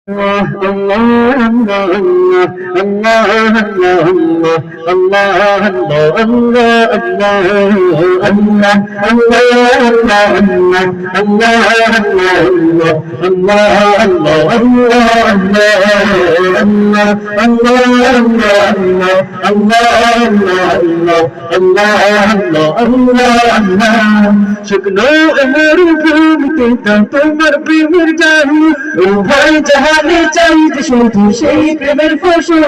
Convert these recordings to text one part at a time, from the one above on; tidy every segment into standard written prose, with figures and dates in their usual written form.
الله الله الله الله الله الله الله শুকনো মরুভূমিতে তোমার প্রেমের জাদু উভয় জাহানে চাইতে শুধু সেই প্রেমের ফসল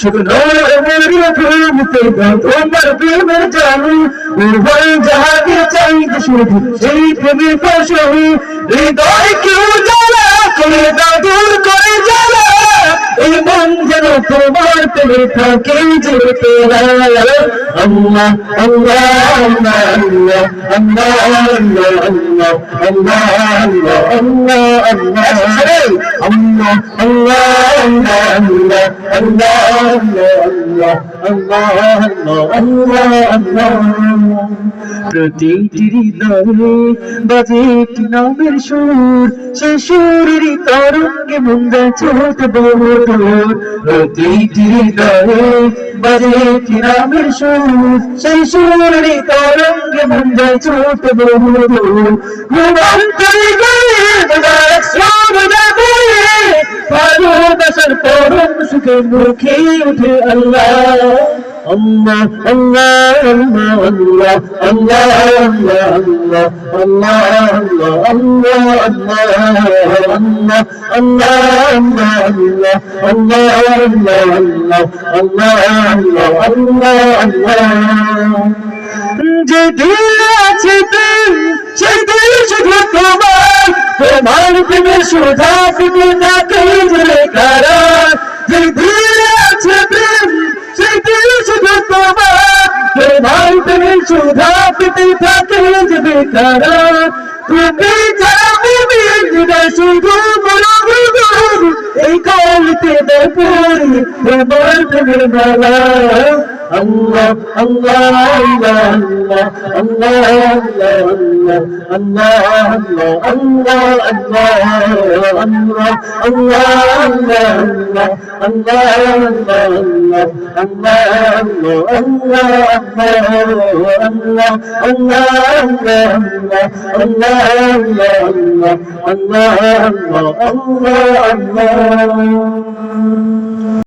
শুকনো মরুভূমিতে তোমার প্রেমের জাদু উভয় জাহানে চাইতে শুধু সেই প্রেমের ফসল হৃদয় কেউ জ্বালা করে দাও দূর করে জ্বালা এই মন যেন তোমার প্রেমে থাকে যেতে আল্লাহ আল্লাহ আল্লাহ আল্লাহ আল্লাহ আল্লাহ আল্লাহ আল্লাহ আল্লাহ আল্লাহ প্রতিটি হৃদয়ে বাজে একটি নামের সুর সে সুরের তরঙ্গে মন যায় ছোট বহুদূর প্রতিটি হৃদয়ে বাজে একটি নামের সুর সেই সুরের তরঙ্গে মন যায় ছোট বহুদূর ভালোবাসার পরম সুখে মুখে উঠে আল্লাহ Allah Allah Allah Allah Allah Allah Allah Allah Allah যে দিল আছে সে দিল শুধু তোমার তোমার প্রেমের সুধা পিতে থাকে কারা যে দিল আছে সে দিল শুধু তোমার তোমার প্রেমের সুধা পিতে থাকে কারা তুমি যাবে শুধু এই কলতে দেখুন তোমার প্রেমের মালা Allah Allah Allah Allah Allah Allah Allah